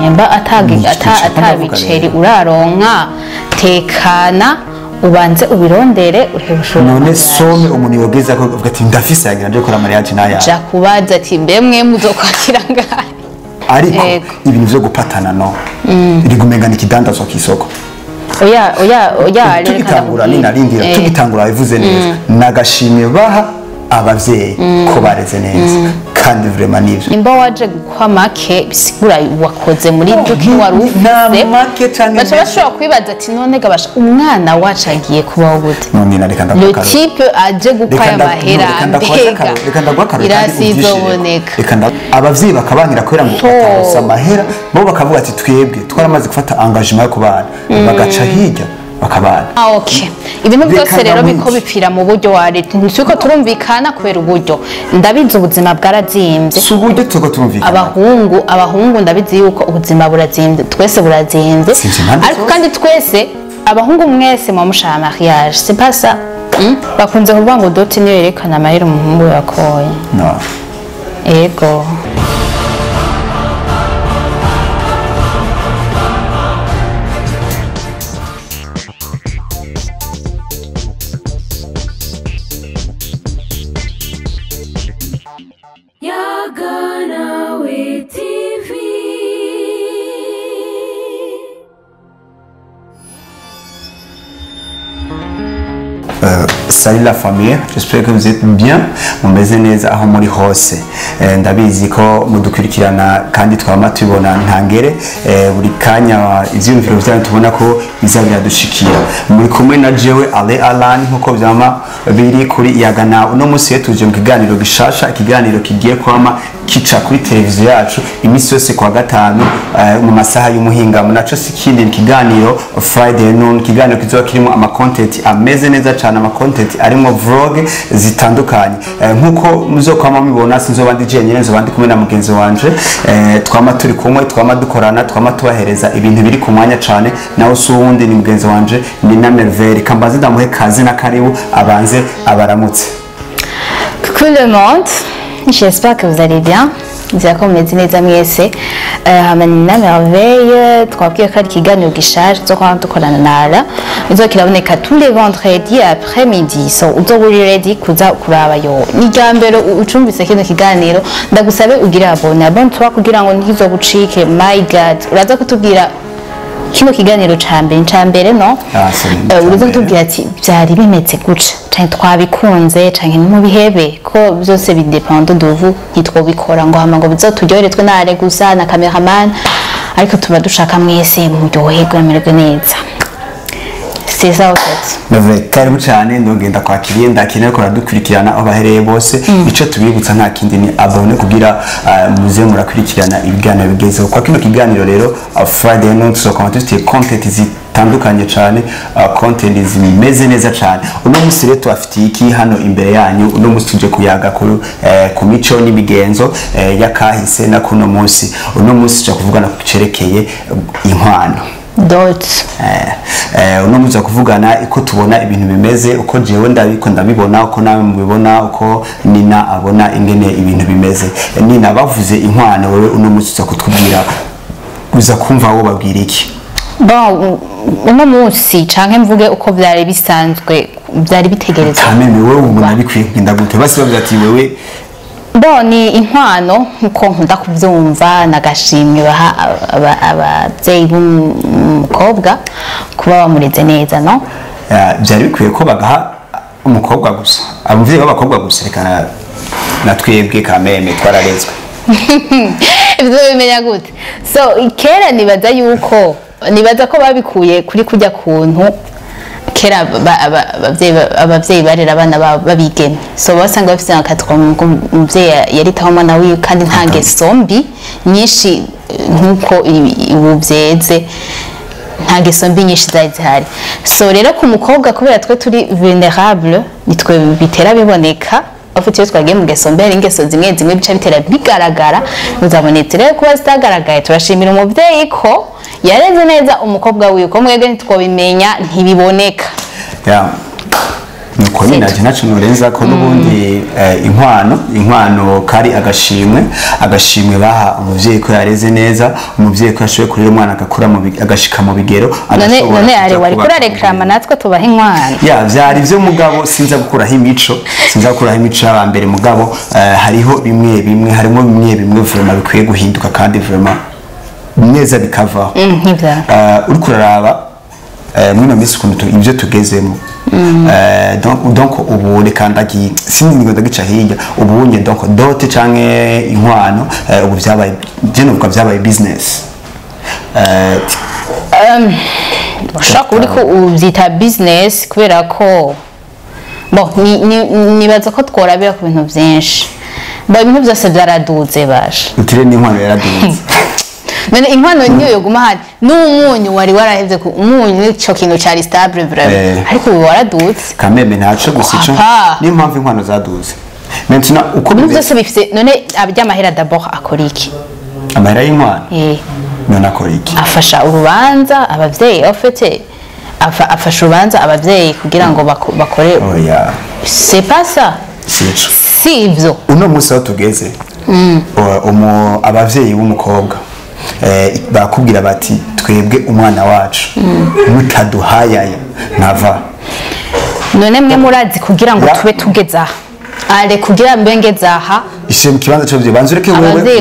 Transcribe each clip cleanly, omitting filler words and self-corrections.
Nyemba atabiceri uraronka tekana ubanze ubirondere uhebushora. None some umuntu yogeza ko uvuga ati ndafise yagira nje gukora mariage naya. Ja kubaza ati mbemwe muzokwakira ngahe. Ariko ibintu byo gupatana no. Rigumengana ikidandazwa kisoko. Oya tugitangura ni narindira tugitangura bivuze neza nagashimwe baha abavyeyi ko bareze neza kandi vraiment nivyo nimba waje gukwa make bisigura wakoze muri duki warufise bacha bashobora kwibaza ati none gabasha umwana wacagiye kubaho gute none nareka le type aje gukwa amahera reka ndagwakara irasizoboneka reka abavyeyi bakabangira kwera ngo atarosa amahera bo bakavuga ati twebwe twaramaze gufata engagement yo kubana bagaca hirya bakabana. Okay. Ibintu byose rero biko bipfira mu buryo wa leta. Nisuko turumvikana kubera uburyo. Ndabizi ubuzima bwarazimbye. Si uburyo tuko turumvikana. Abahungu ndabizi yuko ubuzima burazimbye. Twese burazimbye. Ariko kandi twese abahungu mwese mu mushaka mariage. C'est pas ça. Bakunze kuvuga ngo doti niyo yerekana amahera umuhungu yakoye. No. Ego. Salut la famille, j'espère que vous êtes bien. Mumeze neza aho muri hose. Ndabizi ko mudukurikirana kandi twama tubona ntangere buri kanya ivyumviro byanyu tubona ko bizabira dushikira. Muri kumwe na jewe Alain nkuko byama biri kuri yagana uno munsi tuje mu kiganiro gishasha, ikiganiro kigiye kwama kica kuri televiziyo yacu imisi yose kwa gatanu mu masaha y'umuhinga munaco sikindi ikiganiro Friday noon, ikiganiro kizoba kirimo ama content ameze neza cyane, ama content arimo vlog zitandukanye nkuko muzokwama mubibona sinzoba ndi jenyine nzoba ndi kumwe na mugenzi wanje twama turi kumwe twama dukorana twama tubahereza ibintu biri ku mwanya cyane nawe suwundi ni mugenzi wanje ni na Merveille kambaze ndamuhe kazi na karibu abanze abaramutse. Coucou le monde, j'espère que vous allez bien. Nzako mumeze neza mwese hamani na Merveille twabwiye ko ari ikiganiro gishaje zo kwa dukorana na Alain izo kiraboneka tous les vendredis après midi, so uzoburi ready kuza kuraba yo ni ryambere ucumvise kino kiganiro ndagusabe ugira abone twa kugira ngo ntizogucike. My god, uraza kutubwira kino kiganiro cambere no uraza kutubwira ati byari bimeze guca cyane twabikunze cyane mu bihebe ko byose bidepende de vous nitwobikora ngo hama ngo bizoturyoherezwe na Alain gusa na cameraman, ariko tuba dushaka mwese muryoherwe amererwe neza. C'est ça en fait. Merveille karibu cyane ndogenda kwakiriye ndakeneye ko radukurikirana aho bahereye bose ico tubibutsa nta kindi ni abone kugira muze murakurikirana ibiganiro bigezeho kwa kino kiganiro rero Friday noon tuzokoma dufite content zitandukanye cyane, content zimeze neza cyane. Uno munsi rero twafitiye iki hano imbere yanyu, uno munsi tuje kuyaga ku mico n'imigenzo yakahise na kuno munsi. Uno munsi cyo kuvugana ku cerekeye inkwano Dot uno muza kuvugana iko tubona ibintu bimeze uko jewe ndabibona uko nawe mubibona uko Nina abona ingene ibintu bimeze. Nina bavuze inkwano wewe uno muzi uza kutubwira uza kumva aho babwira iki? Bon uno munsi canke mvuge uko byari bisanzwe byari bitegerezwa kameme wewe ubona bikwiye kugenda gute basi bavuga ati wewe Boni inkwano nkuko nkunda kuvyumva nagashimwe baha abavyeyi b'umukobwa kuba bamureze neza no byari bikwiye ko bagaha umukobwa gusa abuvyeyi b'abakobwa gusa reka na twebwe kameme twararezwe ivyo bimenya gute. So kera nibaza ko babikuye kuri kujya kuntu kera abavyeyi barera abana babigeme, so basanga bafite akatwa umuvyeyi yaritaho umwana wiwe kandi nta ngeso mbi nyinshi nkuko ubuvyeze nta ngeso mbi nyinshi zari. So rero ku mukobwa kubera twe turi vulnerable nitwe bitera biboneka afite twagiye mu ngeso mbi, ingeso zimwe bica bitera bigaragara. Muzabonetse rero kuba zitagaragaye turashimira umuvyeyi ko yareze neza umukobwa wiwe ko mwebwe ntitwobimenya ntibiboneka. nuko nyine ati nacu norenza ko n'ubundi inkwano kari agashimwe baha umuvyeyi ko yareze neza, umuvyeyi ko yashoboye kurera umwana agakura agashika mu bigero. None ari wari kuri reklama natwe tubaha inkwano ya vyari vyo mugabo sinza gukuraho imico y'abambere mugabo hariho bimwe harimo bimwe vraiment bikwiye guhinduka kandi vraiment neza bikavaho. Uri kuraraba mwino misi kuntu ibyo tugezemo donc ubu reka ndagiye sinzi ndagica hirya ubu nye donc dote canke inkwano ubu vyabaye je nuvuga vyabaye business ushaka uri ko ubyita business kubera ko nibaza ko tworabira ku bintu byinshi ibintu byose byaraduze basha utire n'inkwano yaraduze. None inkwano niyo yoguma hari n'umunyu wari warahevye ku umunyu nico kintu cyari stable vraiment ariko ubu waradutse kameme ntaco gusico niyo mpamvu inkwano zaduze. Maintenant uko byose bifite none abyamahera d'abord akora iki? Amahera y'inkwano none akora iki? Afasha urubanza abavyeyi ofete afasha urubanza abavyeyi kugira ngo bakore. C'est pas ça. Sivyo uno musi aho tugeze abavyeyi b'umukobwa bakubwira bati twebwe umwana wacu mutaduhayaya ntava. None mwe murazi kugira ngo tube tugeza ale kugira mbengeza aha ishe mu kibanza cyo banze ureke wewe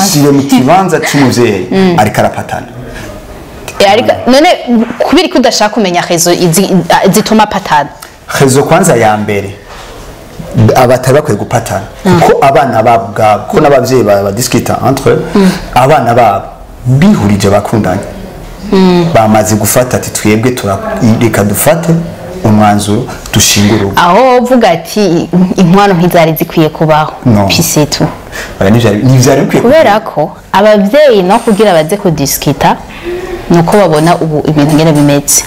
ishe mu kibanza cy'umuvyeyi ari karapatana ariko none kubiri kudashaka kumenya rezo zituma patana. Rezo kwanza ya mbere abatari bakwiye gupatana kuko abana babo ko n'abavyeyi badiscuta entre abana babo bihurije bakundanye bamaze gufata ati twebwe turareka dufate umwanzuro dushingura aho uvuga ati inkwano ntizari zikwiye kubaho pisetu n'ivyari bikwiye kubera ko abavyeyi no kugira baze kudiscuta nuko babona ubu ibintu ngene bimeze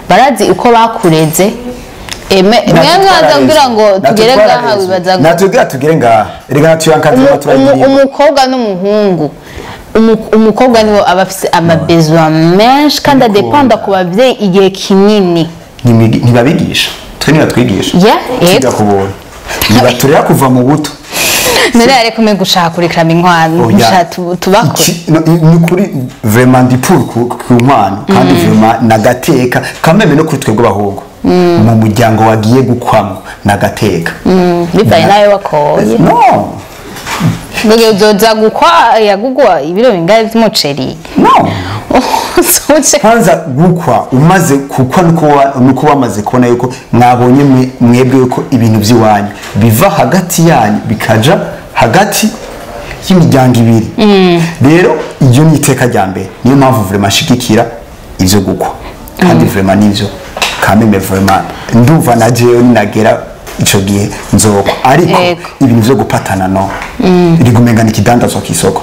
barazi uko bakureze mwaza ngira ngo tugere ngaha wibaza ngo natugera tugere ngaha rega tuyankaze turayigira umukobwa n'umuhungu umukobwa niwo abafise amabezwa menshi kandi adependa ku bavyeyi igihe kinini ntibabigisha twe nibatwigisha tujya kubona nibaturera kuva mu buto none ariko me gushaka kurikirana inkwano tubakora ni kuri vraiment ndi pour ku nkwano kandi vraiment nagateka kameme no kuri twebwe bahungu mu muryango wagiye gukwamo nagateka bibaye nawe wakoye no uzoza gukwa yagugwa ibiro bingahe by'umuceri no kwanza gukwa umaze kukwa nuko wamaze kubona yuko mwabonye mwebwe yuko ibintu by'iwanyu biva hagati yanyu bikaja hagati y'imiryango ibiri rero iyo ni iteka rya mbere niyo mpamvu vraiment shigikira ivyo gukwa kandi vraiment nivyo kameme vraiment nduva na jewe nagera ico gihe nzoko ariko ibintu byo gupatana no rigumenga nikidandazwa kisoko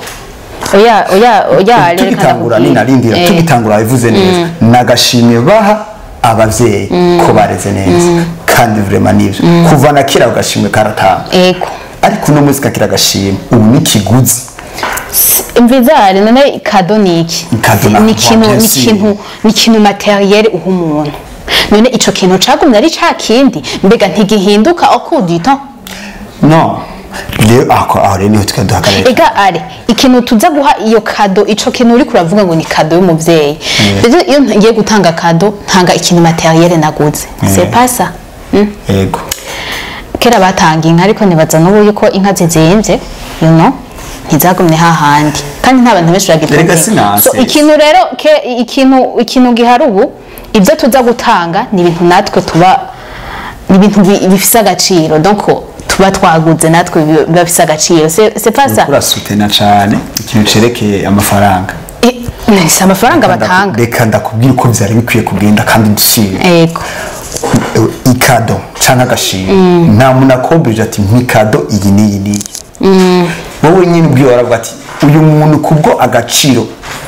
oya tugitangura ninarindira tugitangura bivuze neza nagashimwe baha abavyeyi ko bareze neza kandi vraiment nivyo kuva na kira ugashimwe karatanga ariko no muzi kakira gashimwe ubu nikiguzi imvizare none kado niki ni kintu materiel uhumuntu none ico kintu cagumye ari ca kindi mbega ntigihinduka okudita no leo aho rero niho tukaduhagarara ega are ikintu tuza guha iyo kado ico kintu uri kuravuga ngo ni kado y'umuvyeyi rero iyo ngiye gutanga kado ntanga ikintu materiel naguze c'est pas ça ego kera batanga inka ariko nibaza n'ubu yuko inka zizimvye ntizagumye hahandi kandi nta bantu benshi bagitanga so ikintu rero ikintu gihari ubu ibyo tuza gutanga ni ibintu natwe tuba ni ibintu bifise agaciro donc tuba twaguze natwe biba bifise agaciro c'est pas ça urasutena cyane ikintu cerekeye amafaranga si amafaranga batanga reka ndakubwira uko byari bikwiye kugenda kandi dushire yego ikado cyangwa agashimwe nta muntu akombije ati nk'ikado iyi n'iyi wowe nyine ubwiye waravuga ati uyu muntu kubwo agaciro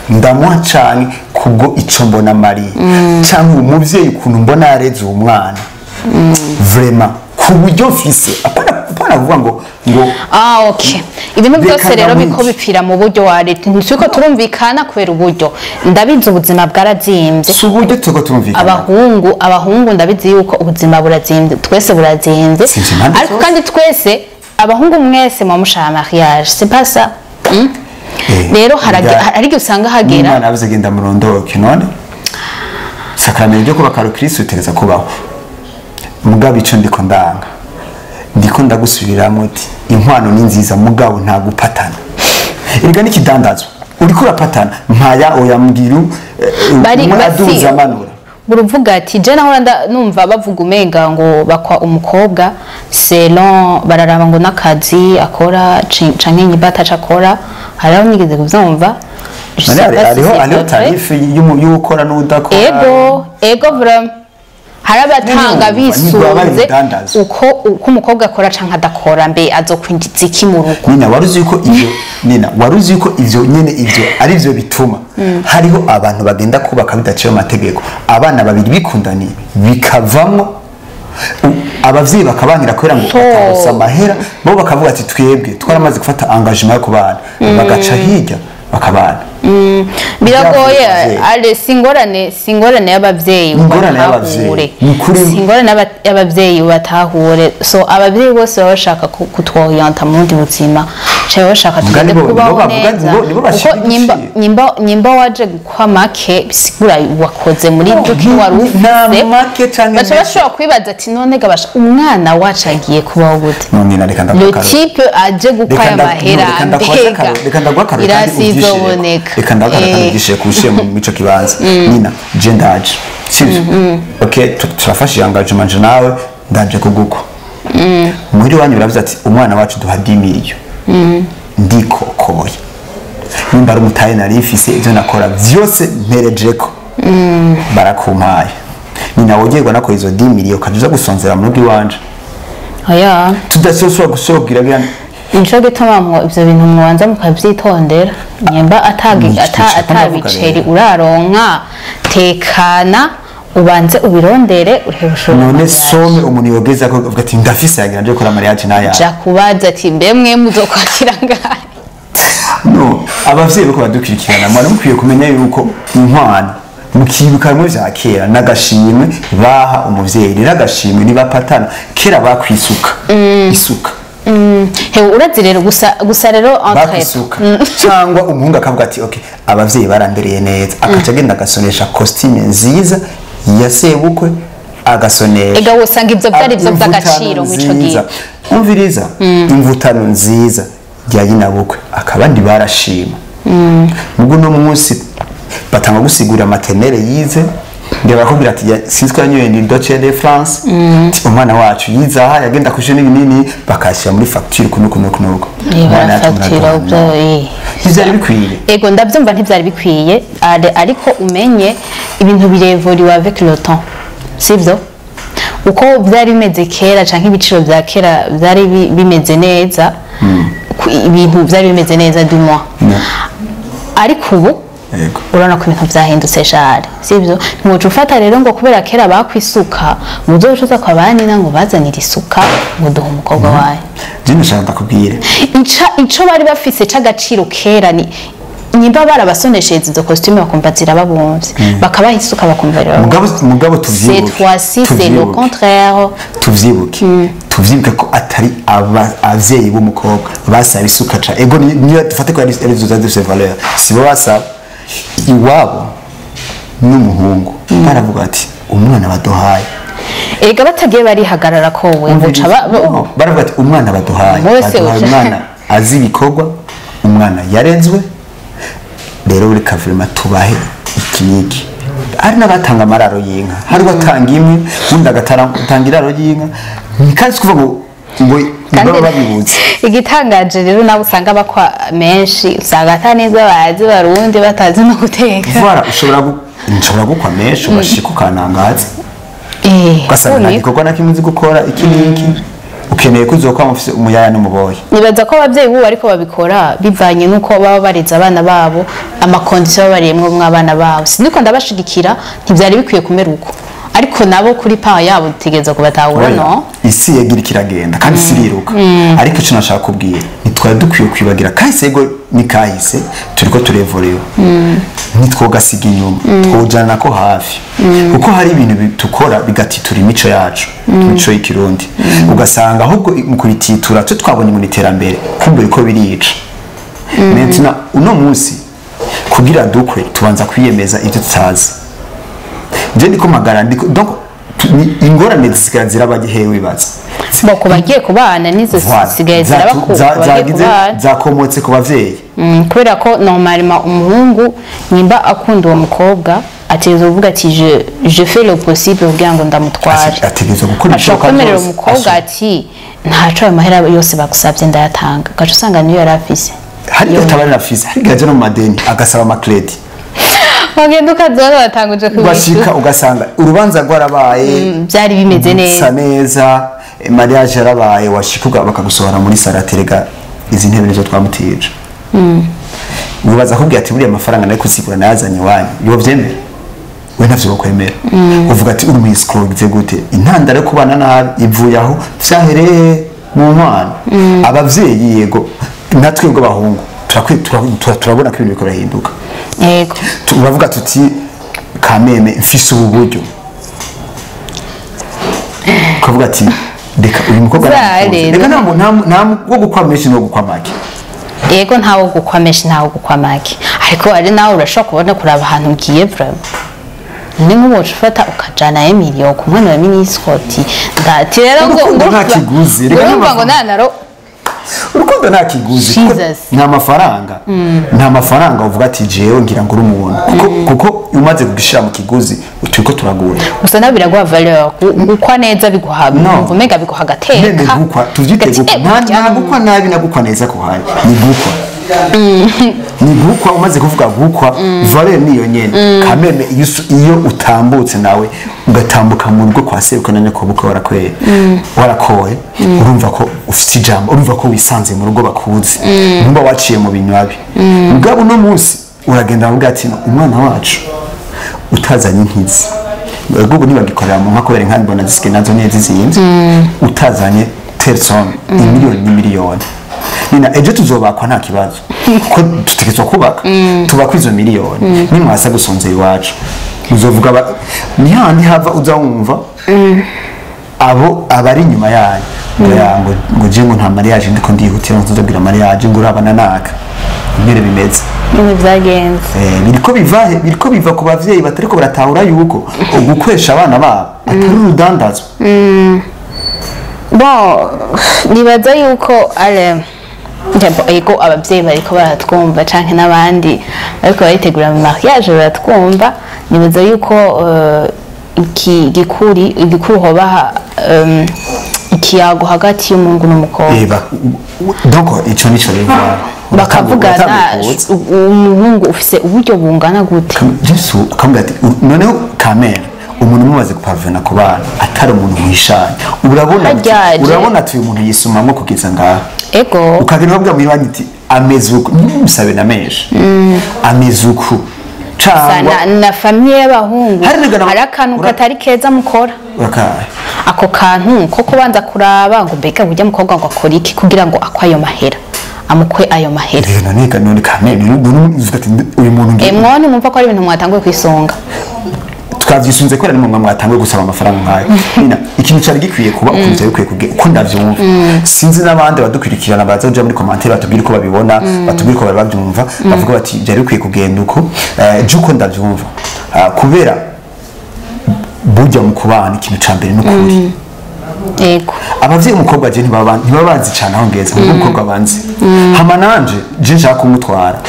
ndamuha cyane kubwo ico mbona mariye cyangwa umuvyeyi ukuntu mbona yareze umwana vraiment ku buryo mfise apana kuvuga ngo okay ibintu byose rero biko bipfira mu buryo wa leta ntituko turumvikana kubera uburyo ndabizi ubuzima bwarazimbye si uburyo tuko turumvikana abahungu ndabizi yuko ubuzima burazimbye twese burazimbye ariko kandi twese abahungu mwese mu mushaka mariage c'est pas ça rero hari usanga hagera umwana avuze genda murondoke none sakramento ryo kuba karo Kristo utegeza kubaho mugabo ico ndiko ndagusubiramo ati inkwano ni nziza mugabo nta gupatana erega n'ikidandazwa uriko urapatana mpaya oyambwiru bari aduza manura buruvuga ati je naho numva bavuga umenga ngo bakwa umukobwa selon bararaba ngo nakazi akora canke nyibata cakora hariho nigeze kuvyumva hariho tarifu y'ukora n'udakora ego vraiment harabatanga bisunze uko umukobwa akora canke adakora mbe azokwinjiza iki mu rugo waruzi yuko ivyo nyene ivyo ari byo bituma hariho abantu bagenda kubaka bidaciye amategeko abana babiri bikundaniye bikavamwo abavyeyi bakabangira kwera ngo batarosa amahera bo bakavuga ati twebwe twaramaze gufata engagement yo kubana bagaca hirya bakabana biragoye ale singorane y'abavyeyi y'abavyeyi batahure so abavyeyi bose baba bashaka kutwoyanta mu ndi buzima cyangwa bashaka tugende kubaho neza kuko nyimba waje gukwa make bisigura wakoze muri ibyo kiwarufise bacha bashobora kwibaza ati none gabasha umwana wacu agiye kubaho gute le type aje gukwa amahera mbega reka ndagwakara reka ndagwakara kushe mu mico kibanza nina je ndaje sivyo okay turafashe engagement nawe ndaje kuguko muri wanyu baravuze ati umwana wacu duha 10 million ndikokoye nimba ari umutaye narifise ivyo nakora vyose mperejeko barakumpaye nina wogerwa nako izo 10 million kajuza gusonzera mu rugo iwanje oya tudasoswa gusogira bya Incho gituma ivyo bintu mubanza mukavyitondera nyemba atabiceri uraronka tekana ubanze ubirondere urebushora none some umuntu yogeza ko avuga ati ndafise yagira nje kora mariage naya ja kubaza ati mbe mwe muzokwakira ngahe no abavyeyi bako badukurikirana mwana mukwiye kumenya yuko inkwano mukibuka mu vya kera nagashimwe baha umuvyeyi nagashimwe ni bapatana kera bakwisuka isuka he urazi rero gusa rero entre cyangwa umuhungu akavuga ati okay abavyeyi barandereye neza akaca agenda agasonesha costume nziza ya sebukwe agasonesha ega wosanga ivyo byari byo by'agaciro mwico gihe umviriza imvutano nziza ya yinabukwe akabandi barashima mugo no munsi batanga gusigura maternelle yize ndeba kubira ati sinzwe yanyoye ni Doce de France umwana wacu yiza yagenda kushira n'ibinini bakashira muri facture kunuko bana facture ubyo ivyari bikwiye ego ndavyumva ntivyari bikwiye ariko umenye ibintu birevoriwa avec le temps sivyo uko byari bimeze kera canke ibiciro bya kera byari bimeze neza ibintu byari bimeze neza du mois ariko ubu urana ko ibintu byahindutse share sivyo ntimuce ufata rero ngo kubera kera bakwisuka muzocuza kwa bani nango bazanira isuka ngo duha umukobwa wayo jine shaka kubwira ico bari bafise c'agaciro kera ni nimba barabasonesheje izo costume bakumva zirababumvye bakabaha isuka bakumva rero mugabo tuvyibuke cette fois-ci c'est le contraire tuvyibuke ko atari abavyeyi b'umukobwa basaba isuka ca ego niyo dufate ko ari de valeur sibo basaba iwabo n'umuhungu baravuga ati umwana baduhaye ega batagiye barihagarara ko we nguca baravuga ati umwana baduhaye umwana azi ibikorwa umwana yarenzwe rero uri kavurima tubahe ikiniki ari nabatanga amararo y'inka hari batanga imwe undi agatanga iraro y'inka kandi kuvuga ngo babibuze igitangaje rero nabo usanga bakwa menshi usanga ataneza bazi barundi batazi no guteka vara ushobora gukwa menshi ubashika ukanangaza ugasanga igikorwa nakimuzi gukora ikiniki ukeneye kuzokwa mufise umuyaya n'umuboye nibaza ko abavyeyi bubu ariko babikora bivanye nuko baba bareza abana babo amakondisiyo bariyemwe mw'abana babo siniko ndabashigikira ntivyari bikwiye kumera uko ariko nabo kuri pa yabo utegereza kubatahura no isi yagira kiragenda kandi siriruka ariko icyo nashaka kubwira nitwari dukwiye kwibagira kahise ego ni kahise turiko turevorewe nitwogasiga inyuma twojana ko hafi kuko hari ibintu tukora bigatitura imico yacu imico y'ikirundi ugasanga ahubwo mu kurititura cyo twabonye mu iterambere kumbe ko birica maintenant uno munsi kugira dukwe tubanza kwiyemeza ibyo tutazi je ndiko magara ndiko donc ingorane zisigaye zirabagihewe bibaza bako bagiye kubana nizo zisigaye zirabakuba zakomotse ku bavyeyi kubera ko normalement umuhungu nimba akunda uwo mukobwa ategereza kuvuga ati je fais le possible kugira ngo ndamutware ategereza gukora ibishoboka kwemerera umukobwa ati ntaco ayo mahera yose bagusabye ndayatanga gace usanga niyo yari afise hari utabari afise hari gaje no madeni agasaba amakredi wagenda ukazora batanguje kubashika ugasanga urubanza rwarabaye byari bimeze neza mariage yarabaye washikuga bakagusohora muri saraterega izi ntebe nizo twamutije ubaza kubwira ati buriya amafaranga nayo kusigura nazanye wanyu yo vyemera we ntavyo kwemera uvuga ati uri mwiscrogize gute intandaro yo kubana nabi ivuye aho vyahereye mu mwana abavyeyi yego natwe ngo bahungu turabona ko ibintu bikora hinduka yego turavuga tuti kameme mfise ubu buryo kuvuga ati reka uyu mukobwa reka nta wo gukwamesha no gukwamaki yego ntawo gukwamesha ntawo gukwamaki ariko ari nawe urashobora kubona kuraba ahantu ugiye vraiment ni nk'ubu ufata ukajana Emilio kumwe na Miniscoti ndati rero ngo nta kiguzi reka ngo nanaro urukundo nta kiguzi nta mafaranga uvuga ati jewe ngira ngo uri umuntu kuko umaze kugishira mu kiguzi utuko turagura gusa nawe biraguha valeur gukwa neza biguha umva mega biguha gateka gukwa tuvyite gukwa nta gukwa nabi na gukwa neza ko hari ni gukwa ni gukwa umaze kuvuga gukwa valeur niyo nyene kameme iyo utambutse nawe ugatambuka mu rugo kwa seruko na nyoko buko warakoye urumva ko ufite ijambo urumva ko wisanze mu rugo bakuzi numba waciye mu binywabi mugabo no munsi uragenda uvuga ati umwana wacu utazanye inkizi ubwo nibagikorera mu nkakobere nkandi mbona disike nazo neza zizinze utazanye terson miliyoni nina ejo tuzobakwa nta kibazo ko tutegetswe kubaka tubakwa izo miliyoni nimwasa gusonzera iwacu uzovuga ni handi hava uzawumva abo abari nyuma yayo ngo je ngo nta mariage ndiko ndihutira nzogira mariage ngo urabana naka mbere bimeze byagenze biriko biva ku bavyeyi batariko baratahura yuko ugukwesha abana babo atari urudandazwa bon nibaza yuko Alain ego abavyeyi bariko baratwumva canke n'abandi ariko baritegura mu mariage baratwumva nibaza yuko igikuru hoba ikiyago hagati y'umungu n'umukobwa donc ico nico rero bakavugana umuhungu ufise uburyo bungana gute Jesu akambwira ati noneho kamera umuntu mumaze kupavana ku bana atari umuntu mwishanya urabona ati uyu muntu yisumamwe kugeza ngaho ego ukagenda babwira mu ibandi ati amezuku nimusabe na mesha amezuku sana na famille y'abahungu hari akantu katari keza mukora ako kantu ko kubanza kuraba ngo mbega burya mukobwa ngo akora iki kugira ngo akwayo mahera amukwe ayo mahera none kamera uyu muntu mwone mwumva ko ari ibintu mwatanguye kwisonga twavyisunze ko ari mu mwatanguye gusaba amafaranga nkayo nina ikintu cyari gikwiye kuba ukunze bikwiye kuge uko ndavyumva sinzi n'abandi badukurikirana bazaje muri commentaire batubwira ko babibona batubwira ko bari bavyumva bavuga bati byari bikwiye kugenda uko juko ndavyumva kubera burya mu kubana ikintu cambere n'ukuri ego abavyeyi umukobwa je ntibabazi cyane aho ngeze umukobwa banzi hama nanje je nshaka kumutwara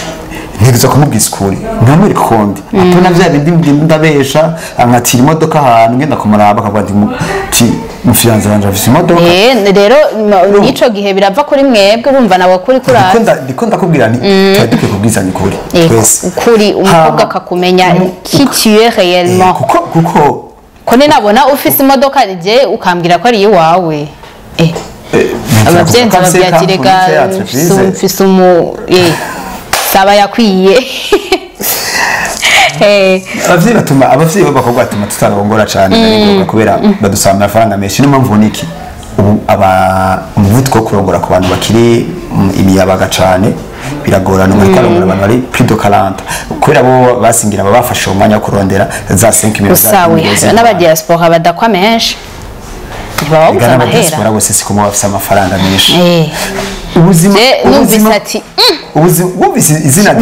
ntibiza kumubwisa ukuri nkamuri kondi apona vya bindi ndabesha ankatira imodoka ahantu ngenda kumuraba akavuga ati mufiyanze banje afise imodoka rero nico gihe birava kuri mwebwe bumva nawe kuri kuraza ndiko ndakubwira nti twaduke kubwizanya ukuri twese ukuri umukobwa akakumenya qui tu es réellement kuko kone nabona ufise imodoka je ukambwira ko ari iwawe abavyeyi bavyagirega mfise saba yakwiye abavyeyi b'abakobwa batuma tutarongora cyane n'ingoga kubera badusaba amafaranga menshi niyo mpamvu niki ubu umuvuduko wo kurongora ku bantu bakiri imiyabaga cyane biragorana muri kwarongora abantu bari plus de 40 kubera bo basingira babafashe umwanya wo kurondera za 5 minutes n'aba diaspora badakwa menshi ntibawubuza amahera bara bose siko mu bafise amafaranga menshi ubuzima izina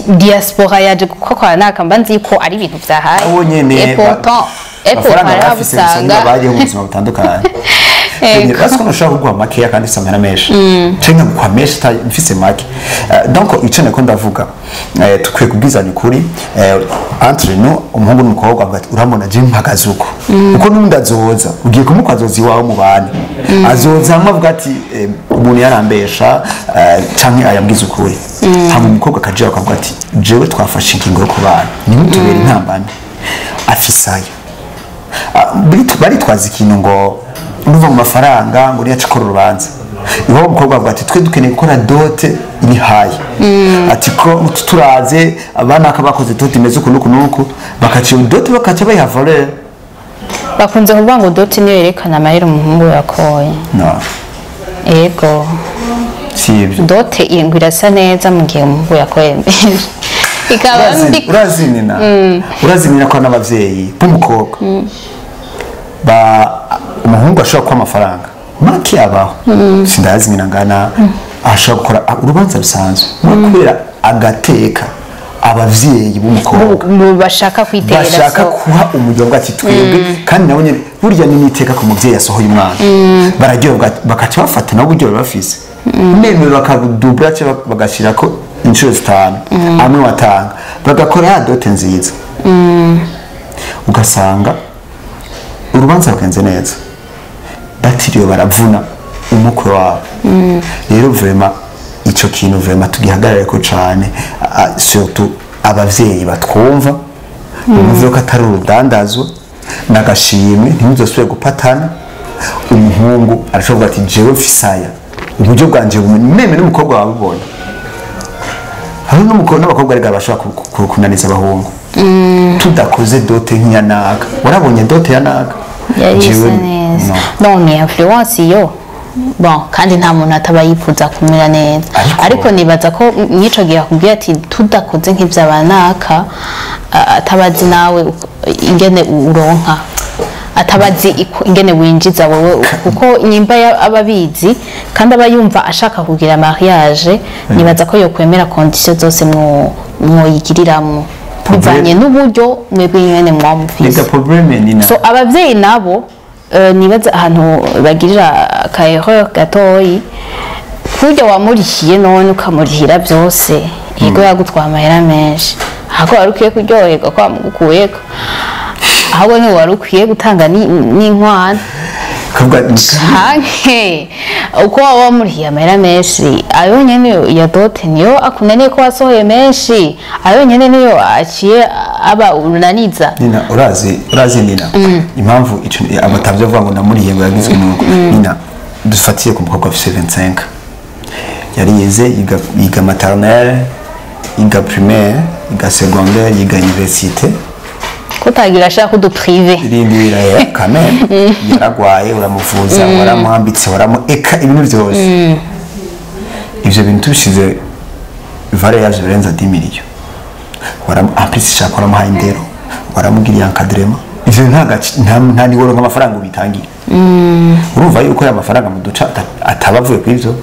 diaspora yaje gukora nakamba nzi ko ari ibintu byahaye abo nyene amafaranga bafisanga bagiye mu buzima butandukanye parce qu'on ushaka kugwa makeya kandi samera menshi cenga kwa menshi mfise make donc icene ko ndavuga tukwiye kubwizanya ukuri entre nous umuhungu n'umukobwa bwati uramona je mpagaze uko uko n'undi azoza ugiye kumukazozi wawe mu bana azoza amavuga ati umuntu yarambesha canke ayabwiza ukuri hamwe umukobwa kaje akavuga ati jewe twafashe ingingo yo kubana nimutubera intambane afisayo bari twazi ikintu ngo uruva mu mafaranga ngo niyacikora urubanza iho umukobwa avuga ati twe dukeneye gukora dote iri hayi ati ko turaze abana akabakoze dote imeze uku nuku nuku bakaciye dote bakaca bayiha valeur bakunze kuvuga ngo dote niyo yerekana amahera umuhungu yakoye no ego sibyo dote iyo irasa neza mu gihe umuhungu yakoye ikaba urazinina ko n'abavyeyi b'umukobwa umuhungu ashobora kuba amafaranga make abaho sindazi ngana ashobora gukora urubanza rusanzwe kubera agateka abavyeyi b'umukobwa bashaka kwiterera bashaka kuha umuryango ati twebwe kandi nabo nyene burya n'iteka ku muvyeyi yasohoye umwana bararyoga bakaca bafata nabo buryo bafise nemero bakadubura cyo bagashira ko inshuro 5 amwe watanga bagakora ya dote nziza ugasanga urubanza rukenze neza batiriwe baravuna umukwe wabo rero vraiment ico kintu vraiment tugihagarare ko cyane surtout abavyeyi batwumva umuvuyo ko atari urudandazwa nagashimwe ntimuzosubire gupatana umuhungu arashobora ati jewe mfisaya uburyo bwanje meme n'umukobwa wabubona hari n'abakobwa rega bashaka kunaniza abahungu tudakoze dote nk'iyanaga warabonye dote yanaga jewe neza none influence yo bon kandi nta muntu ataba yifuza kumera neza ariko nibaza ko nico gihe akubwiye ati tudakoze nk'ivyabanaka atabazi nawe ingene uronka atabazi ingene winjiza wowe kuko nyimba ababizi kandi abayumva ashaka kugira mariage nibaza ko yo kwemera condition zose mwoyigiriramwo bivanye n'uburyo mwebwe nyene mwamufise so abavyeyi nabo nibaza ahantu bagirira ka erreur gatoyi kurya wamurihiye none ukamurihira byose yego yagutwa amahera menshi hako warukiye kuryoherwa kwa mugukuyeko ahubwo ni warukwiye gutanga n'inkwano canke uko waba wamurihiye amahera menshi ayo nyene ya dote niyo akunaniye ko wasohoye menshi ayo nyene niyo aciye aba unaniza nina urazi nina impamvu abatavyo avuga ngo namurihiye ngo yagizwe nuko nina dufatiye ku mukobwa afite 25 yari yeze yiga maternelle yiga primaire yiga secondaire yiga université kutagira ashaka kudu privé irindira ya kamera yaragwaye uramuvuza waramuhambitse waramueka ibintu byose ivyo bintu tubishize vare yaje birenza 10 million waramuhambitse cyakora muhaye indero waramugiriye encadrement ivyo nta ni woro nk'amafaranga ubitangira urumva yuko ya mafaranga mu duca atabavuye kw'ivyo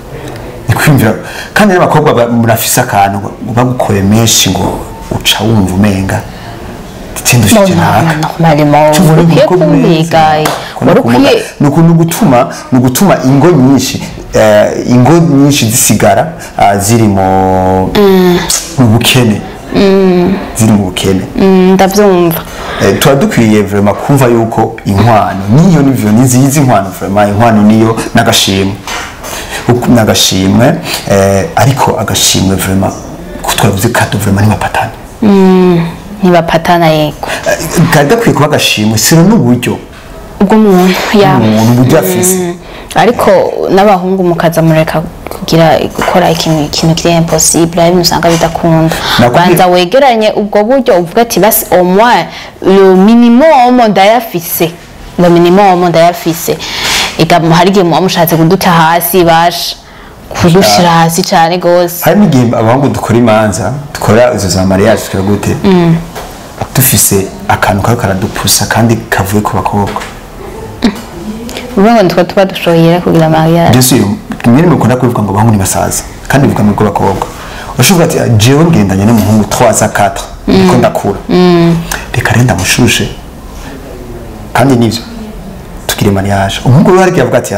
nikwimvira kandi n'abakobwa murafisa akantu bagukoye menshi ngo uca wumva umenga nugutuma ingo nyinshi zisigara ziri mu bukene ndavyumva tuba dukwiye vraiment kumva yuko inkwano niyo nivyo nizizi inkwano vraiment inkwano niyo nagashimwe ariko agashimwe vraiment kutwavuze kato vraiment ni mapatana ntibapatana yego kadakwiye kuba agashimwe siro n'uburyo bw'umuntu umuntu buryo afise ariko n'abahungu mukaza mureka kugira gukora ikintu kiri impossible ari musanga bidakunda banza wegeranye ubwo buryo uvuga ati basi au moins le minimum ndayafise le minimum ndayafise hari igihe muba mushatse kuduta hasi basha kudushira hasi cyane gose hari n'igihe abahungu dukora imanza dukora izo za mariage tukora gute dufise akantu karadupusa kandi kavuye ku bakobwa ubwo ngo tuba dushohera kugira mariage Jesu mwene mukunda kuvuga ngo abahungu ni basaza kandi bivuga ngo bakobwa ushobora ati jewe ngendanye n'umuhungu 3 à 4 niko ndakura reka renda mushushe kandi nivyo tukire mariage umuhungu we ariko yavuga ati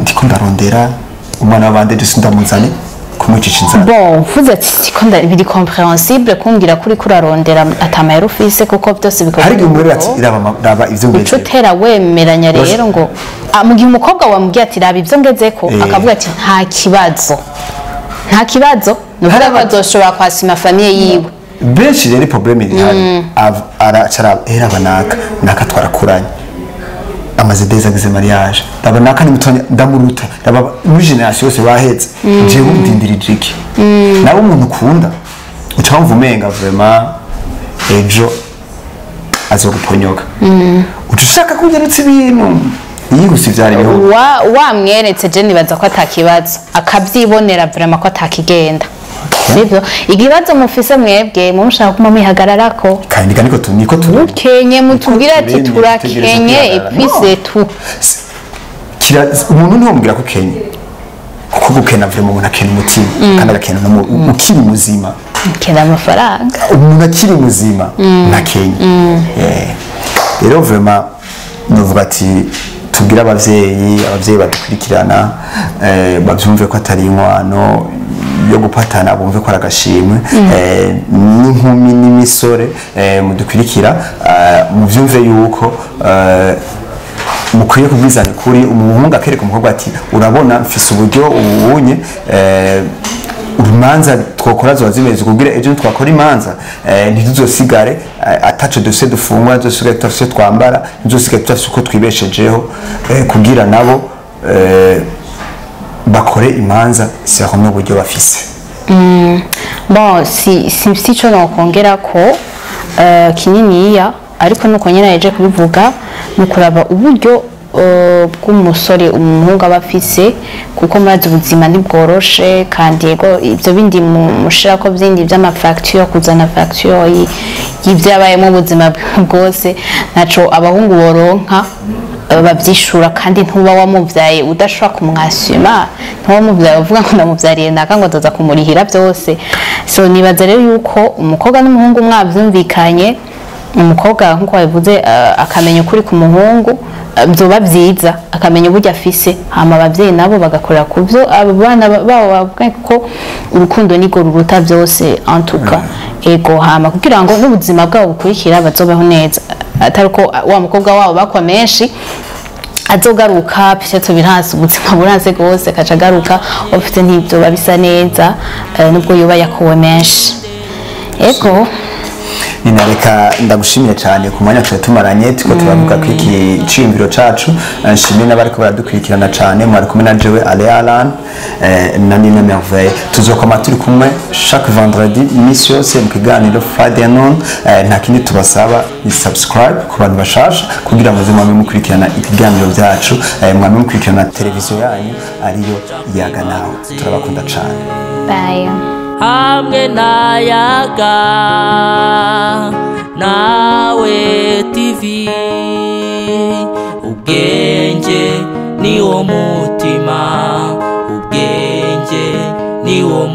ndiko ndarondera umwana w'abandi duse ndamuzane kumucisha inzara bon vuze ati siko biri compréhensible kumbwira kuri kurarondera atamayero ufise kuko byose bikora hari igihe umubwira ati raba ivyo ngeze ucutera wemeranya rero ngo mu gihe umukobwa wamubwiye ati raba ivyo ngezeko akavuga ati nta kibazo nuvuga bazoshobora kwasima famille yiwe benshi rero problème iri hari aracara era banaka nakatwarakuranye amaze deza gize mariage ndaba nakani mutonya ndamuruta ndaba muri generation yose bahetse je bumdindirije iki nawe umuntu ukunda utamva umenga vraiment ejo azoguponyoka utushaka kugerutsa ibintu yigusi vyari biho wamweretse je nibaza ko atakibazo akavyibonera vraiment ko atakigenda sivyo ikibazo mufise mwebwe mumushaka kuma mwihagararako kandi niko tukenye mutubwira ati turakenye epise tu kira umuntu ntiwumubwira ko kenye kuko gukena vraiment umuntu akena umutima kandi agakena ukiri muzima kena amafaranga umuntu akiri muzima nakenye rero vraiment novuga ati tubwira abavyeyi badukurikirana bavyumve ko atari inkwano yo gupatana bumve ko agashimwe n'inkumi n'imisore mudukurikira muvyumve yuko mukwiye kubwizana kuri umuhungu akereka umukobwa ati urabona mfise uburyo ubunye urumanza twokora zo zimeze kugira ejo twakora imanza ntituzosigare ataco dose dufungwa dusigare tafise twambara dusigare tafise uko twibeshejeho kugira nabo bakore imanza siho n'uburyo bafise bon si cyo nokongera ko kininiya ariko nuko nyene yaje kubivuga nukuraba uburyo bw'umusore umuhungu abafise kuko maze ubuzima ntibworoshe kandi yego ibyo bindi mushira ko byindi by'amafacture kuzana facture y'ibyabaye mu buzima bwose naco abahungu boronka babyishura kandi ntuba wamuvyaye udashobora kumwasima ntuba muvyaye uvuga ngo ndamuvyariye naka ngo azoza kumurihira byose so nibaza rero yuko umukobwa n'umuhungu mwavyumvikanye umukobwa nkuko wabivuze akamenya ukuri ku muhungu byoba byiza akamenya uburyo afise hama abavyeyi nabo bagakorera ku byo abana babo bavuga ko urukundo nigo ruruta byose en tout cas ego hama kugira ngo n'ubuzima bwabo bukurikira bazobeho neza atari ko wa mukobwa wabo bakwa menshi azogaruka pisheto biranse ubuzima buranse gose kacagaruka ofite ntibyo babisa neza nubwo yoba yakowe menshi ego ninareka ndagushimiye cyane ku mwanya twa tumaranye tuko turavuga ko iki ciyumviro cacu nshimiye n'abariko baradukurikirana cyane mwari kumwe na jewe Alain na Nina Merveille tuzokoma turi kumwe chaque vendredi iminsi yose mu kiganiro Friday noon nta kindi tubasaba ni subscribe ku bantu bashasha kugira ngo mwame mukurikirana ibiganiro byacu mwame mukurikirana televiziyo yanyu ariyo yaga nawe turabakunda cyane bye hamwe nayaga nawe TV ubwenge niwo mutima ubwenge niwo